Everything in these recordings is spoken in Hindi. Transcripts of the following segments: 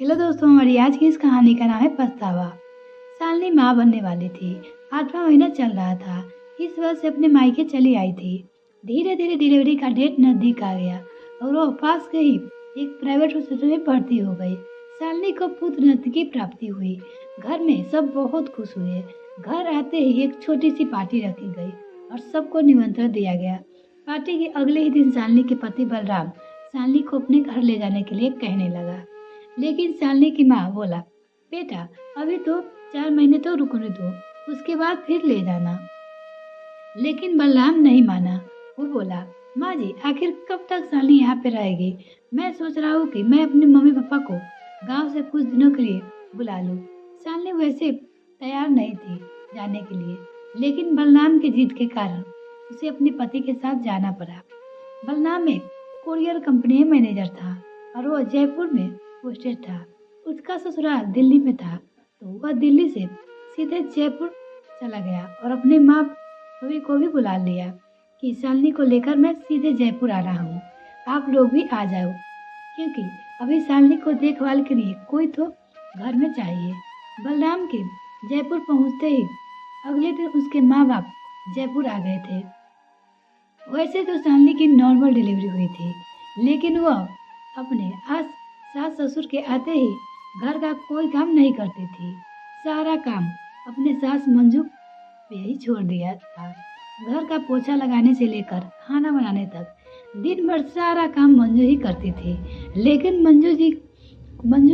हेलो दोस्तों, हमारी आज की इस कहानी का नाम है पछतावा। शालिनी माँ बनने वाली थी। 8वां महीना चल रहा था। इस वजह से अपने मायके चली आई थी। धीरे धीरे डिलीवरी का डेट नजदीक आ गया और वो पास के ही एक प्राइवेट हॉस्पिटल में भर्ती हो गई। शालिनी को पुत्र रत्न की प्राप्ति हुई। घर में सब बहुत खुश हुए। घर आते ही एक छोटी सी पार्टी रखी गई और सबको निमंत्रण दिया गया। पार्टी के अगले ही दिन शालिनी के पति बलराम शालिनी को अपने घर ले जाने के लिए कहने लगा, लेकिन शालिनी की माँ बोला, बेटा अभी तो 4 महीने तो रुकने दो, उसके बाद फिर ले जाना। लेकिन बलराम नहीं माना। वो बोला, माँ जी आखिर कब तक शालिनी यहाँ पे रहेगी? मैं सोच रहा हूँ कि मैं अपने मम्मी पापा को गांव से कुछ दिनों के लिए बुला लूँ। शालिनी वैसे तैयार नहीं थी जाने के लिए, लेकिन बलराम की जिद के कारण उसे अपने पति के साथ जाना पड़ा। बलराम एक कोरियर कंपनी में मैनेजर था और वो जयपुर में पोस्टेड था। उसका ससुराल दिल्ली में था, तो वह दिल्ली से सीधे जयपुर चला गया और अपने माँ भाभी को भी बुला लिया कि शालिनी को लेकर मैं सीधे जयपुर आ रहा हूँ, आप लोग भी आ जाओ, क्योंकि अभी शालिनी को देखभाल के लिए कोई तो घर में चाहिए। बलराम के जयपुर पहुँचते ही अगले दिन उसके माँ बाप जयपुर आ गए थे। वैसे तो शालिनी की नॉर्मल डिलीवरी हुई थी, लेकिन वह अपने आस सास ससुर के आते ही घर का कोई काम नहीं करती थी। सारा काम अपने सास मंजू पे ही छोड़ दिया था। घर का पोछा लगाने से लेकर खाना बनाने तक दिन भर सारा काम मंजू ही करती थी। लेकिन मंजू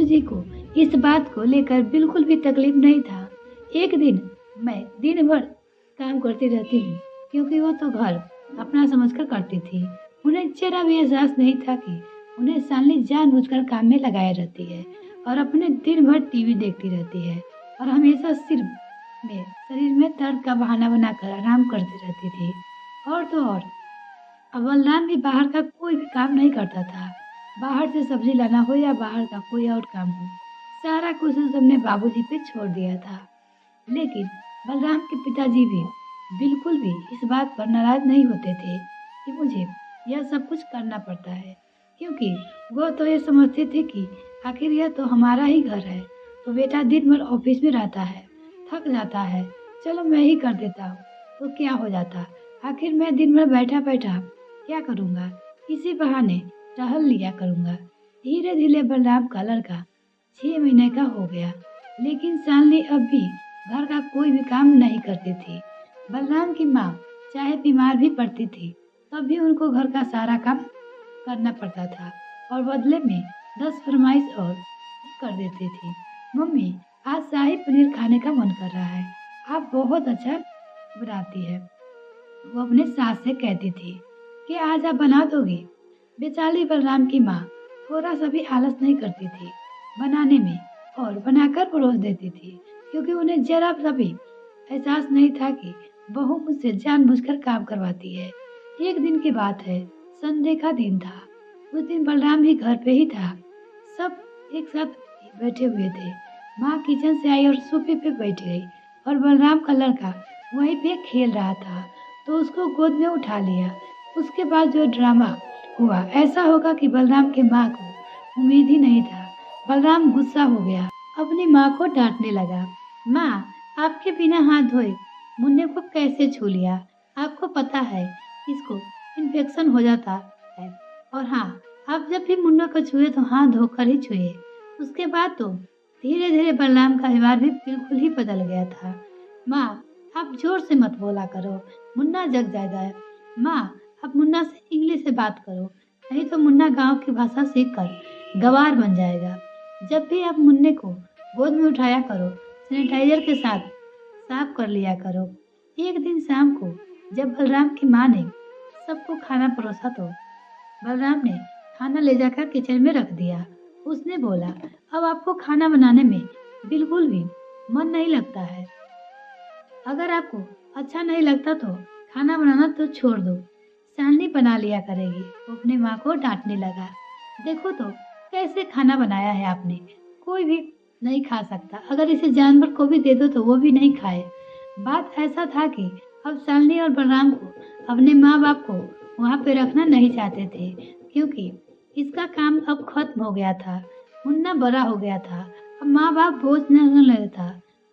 जी को इस बात को लेकर बिल्कुल भी तकलीफ नहीं था। एक दिन, मैं दिन भर काम करती रहती हूँ क्योंकि वो तो घर अपना समझकर करती थी। उन्हें जरा भी एहसास नहीं था कि उन्हें शालिनी जानबूझकर काम में लगाए रहती है और अपने दिन भर टीवी देखती रहती है और हमेशा सिर में शरीर में दर्द का बहाना बनाकर आराम करती रहती थी। और तो और अब बलराम भी बाहर का कोई भी काम नहीं करता था। बाहर से सब्जी लाना हो या बाहर का कोई और काम हो, सारा कुछ उसने बाबूजी पे छोड़ दिया था। लेकिन बलराम के पिताजी भी बिल्कुल भी इस बात पर नाराज नहीं होते थे कि मुझे यह सब कुछ करना पड़ता है, क्योंकि वो तो ये समझते थे कि आखिर यह तो हमारा ही घर है। तो बेटा दिन भर ऑफिस में रहता है, थक जाता है, चलो मैं ही कर देता हूँ तो क्या हो जाता। आखिर मैं दिन भर बैठा बैठा क्या करूँगा, इसी बहाने टहल लिया करूँगा। धीरे धीरे बलराम का लड़का 6 महीने का हो गया, लेकिन शालिनी अब भी घर का कोई भी काम नहीं करती थी। बलराम की माँ चाहे बीमार भी पड़ती थी, तब भी उनको घर का सारा काम करना पड़ता था और बदले में 10 फरमाइश और कर देती थी। मम्मी आज शाही पनीर खाने का मन कर रहा है, आप बहुत अच्छा बनाती है, वो अपने सास से कहती थी कि आज आप बना दोगी। बेचारी बलराम की माँ थोड़ा सा भी आलस नहीं करती थी बनाने में और बनाकर परोस देती थी, क्योंकि उन्हें जरा सा भी एहसास नहीं था कि बहू मुझसे जानबूझकर काम करवाती है। एक दिन की बात है, संडे का दिन था। उस दिन बलराम भी घर पे ही था। सब एक साथ बैठे हुए थे। माँ किचन से आई और सोफे पे बैठ गई और बलराम का लड़का वहीं पे खेल रहा था, तो उसको गोद में उठा लिया। उसके बाद जो ड्रामा हुआ, ऐसा होगा कि बलराम की माँ को उम्मीद ही नहीं था। बलराम गुस्सा हो गया, अपनी माँ को डांटने लगा, माँ आपके बिना हाथ धोए मुन्ने को कैसे छू लिया? आपको पता है इसको इन्फेक्शन हो जाता है, और हाँ आप जब भी मुन्ना को छुए तो हाथ धोकर ही छुए। उसके बाद तो धीरे धीरे बलराम का व्यवहार भी बिल्कुल ही बदल गया था। माँ आप जोर से मत बोला करो, मुन्ना जग जाएगा। माँ आप मुन्ना से इंग्लिश से बात करो, नहीं तो मुन्ना गांव की भाषा सीख कर गवार बन जाएगा। जब भी आप मुन्ने को गोद में उठाया करो, सैनिटाइजर के साथ साफ कर लिया करो। एक दिन शाम को जब बलराम की माँ ने सबको खाना परोसा तो बलराम ने खाना ले जाकर किचन में रख दिया। उसने बोला, अब आपको खाना बनाने में बिल्कुल भी मन नहीं लगता है। अगर आपको अच्छा नहीं लगता तो खाना बनाना तो छोड़ दो, शालिनी बना लिया करेगी। वो अपने माँ को डांटने लगा, देखो तो कैसे खाना बनाया है आपने, कोई भी नहीं खा सकता, अगर इसे जानवर को भी दे दो तो वो भी नहीं खाए। बात ऐसा था कि अब शालिनी और बलराम को अपने माँ बाप को वहाँ पे रखना नहीं चाहते थे, क्योंकि इसका काम अब खत्म हो गया था। मुन्ना बड़ा हो गया था। अब माँ बाप बोझ न लगा था।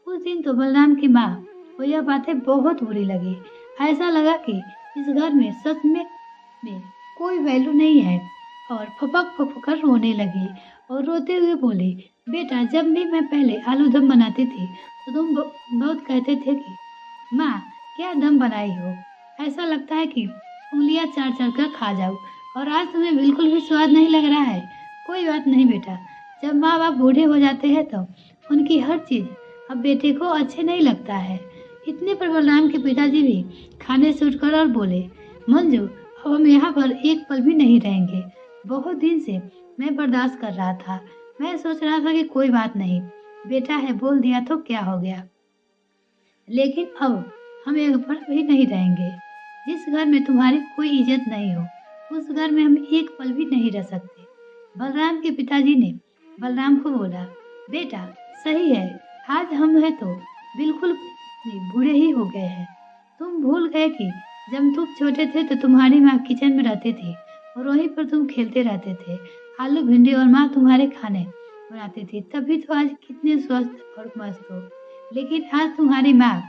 उस दिन तो बलराम की माँ को यह बातें बहुत बुरी लगी। ऐसा लगा कि इस घर में सच में कोई वैल्यू नहीं है, और फपक फपक कर रोने लगी और रोते हुए बोली, बेटा जब भी मैं पहले आलू दम बनाती थी तो तुम बहुत कहते थे कि माँ क्या दम बनाई हो, ऐसा लगता है कि उंगलियां चाट चाट कर खा जाऊं, और आज तुम्हें बिल्कुल भी स्वाद नहीं लग रहा है। कोई बात नहीं बेटा, जब माँ बाप बूढ़े हो जाते हैं तो उनकी हर चीज अब बेटे को अच्छे नहीं लगता है। इतने पर बलराम के पिताजी भी खाने से उठकर और बोले, मंजू अब हम यहाँ पर एक पल भी नहीं रहेंगे। बहुत दिन से मैं बर्दाश्त कर रहा था। मैं सोच रहा था कि कोई बात नहीं, बेटा है बोल दिया तो क्या हो गया, लेकिन अब हम एक पल भी नहीं रहेंगे। जिस घर में तुम्हारी कोई इज्जत नहीं हो उस घर में हम एक पल भी नहीं रह सकते। बलराम के पिताजी ने बलराम को बोला, बेटा सही है, आज हम है तो बिल्कुल बूढ़े ही हो गए हैं। तुम भूल गए कि जब तुम छोटे थे तो तुम्हारी माँ किचन में रहती थी और वहीं पर तुम खेलते रहते थे। आलू भिंडी और माँ तुम्हारे खाने बनाती थी, तभी तो आज कितने स्वस्थ और मस्त हो। लेकिन आज तुम्हारी माँ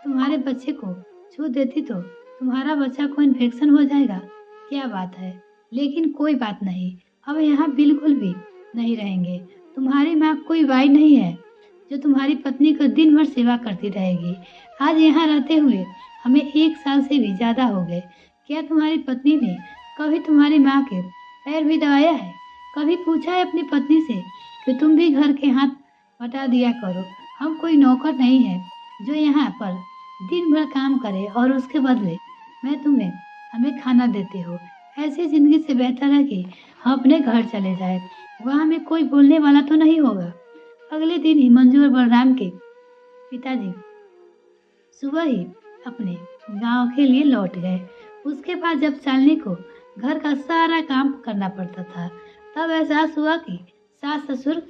तुम्हारे बच्चे को छू देती तो तुम्हारा बच्चा को इन्फेक्शन हो जाएगा। क्या बात है, लेकिन कोई बात नहीं, अब यहाँ बिल्कुल भी नहीं रहेंगे। तुम्हारी माँ कोई बाई नहीं है जो तुम्हारी पत्नी को दिन भर सेवा करती रहेगी। आज यहाँ रहते हुए हमें 1 साल से भी ज्यादा हो गए। क्या तुम्हारी पत्नी ने कभी तुम्हारी माँ के पैर भी दबाया है? कभी पूछा है अपनी पत्नी से कि तुम भी घर के हाथ बटा दिया करो? हम कोई नौकर नहीं है जो यहाँ पर दिन भर काम करे और उसके बदले हमें खाना देते हो। ऐसी जिंदगी से बेहतर है कि हम अपने घर चले जाए, वहाँ में कोई बोलने वाला तो नहीं होगा। अगले दिन ही मंजू और बलराम के पिताजी सुबह ही अपने गांव के लिए लौट गए। उसके बाद जब शालिनी को घर का सारा काम करना पड़ता था तब एहसास हुआ कि सास ससुर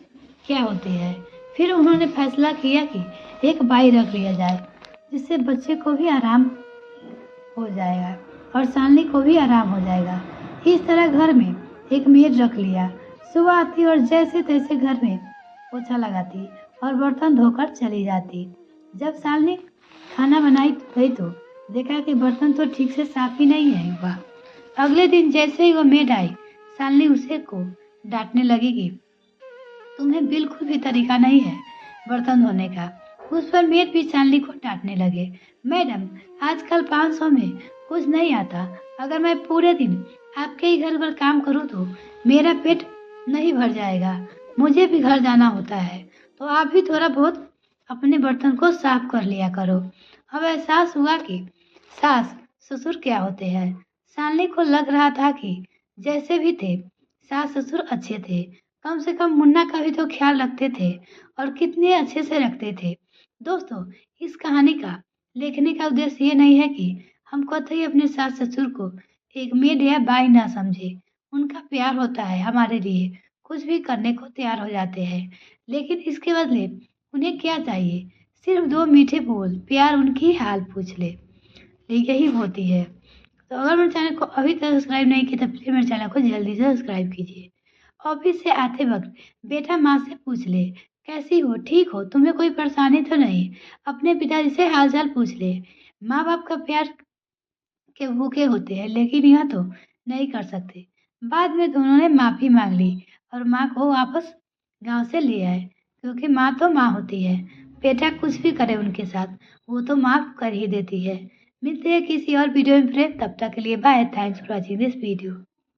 क्या होते हैं। फिर उन्होंने फैसला किया कि एक बाई रख लिया जाए, जिससे बच्चे को भी आराम हो जाएगा और शालिनी को भी आराम हो जाएगा। इस तरह घर में एक मेड रख लिया। सुबह आती और जैसे तैसे घर में पोछा लगाती और बर्तन धोकर चली जाती। जब शालिनी खाना बनाई गई तो देखा कि बर्तन तो ठीक से साफ ही नहीं है हुआ। अगले दिन जैसे ही वह मेड आई, शालिनी उसे को डांटने लगी कि तुम्हें बिल्कुल भी तरीका नहीं है बर्तन धोने का। उस पर मेड भी शालिनी को डांटने लगे, मैडम आजकल 500 में कुछ नहीं आता। अगर मैं पूरे दिन आपके ही घर पर काम करूं तो मेरा पेट नहीं भर जाएगा। मुझे भी घर जाना होता है, तो आप भी थोड़ा बहुत अपने बर्तन को साफ कर लिया करो। अब एहसास हुआ कि सास ससुर क्या होते हैं। शालिनी को लग रहा था कि जैसे भी थे सास ससुर अच्छे थे, कम से कम मुन्ना का भी तो ख्याल रखते थे और कितने अच्छे से रखते थे। दोस्तों, इस कहानी का लिखने का उद्देश्य ये नहीं है कि हम कतई अपने सास ससुर को एक मेड या बाई ना समझे। उनका प्यार होता है हमारे लिए, कुछ भी करने को तैयार हो जाते हैं, लेकिन इसके बदले उन्हें क्या चाहिए? सिर्फ 2 मीठे बोल, प्यार उनकी हाल पूछ ले, यही होती है। तो अगर मेरे चैनल को अभी तक सब्सक्राइब नहीं किया तो प्लीज मेरे चैनल को जल्दी से सब्सक्राइब कीजिए। ऑफिस से आते वक्त बेटा माँ से पूछ ले, कैसी हो, ठीक हो, तुम्हें कोई परेशानी तो नहीं? अपने पिताजी से हालचाल पूछ ले। माँ बाप का प्यार के भूखे होते हैं, लेकिन यह तो नहीं कर सकते। बाद में दोनों ने माफी मांग ली और माँ को वापस गांव से ले आए, क्योंकि माँ तो माँ होती है। बेटा कुछ भी करे उनके साथ, वो तो माफ कर ही देती है। मिलते हैं किसी और वीडियो में, तब तक के लिए bye. Thanks for watching this video.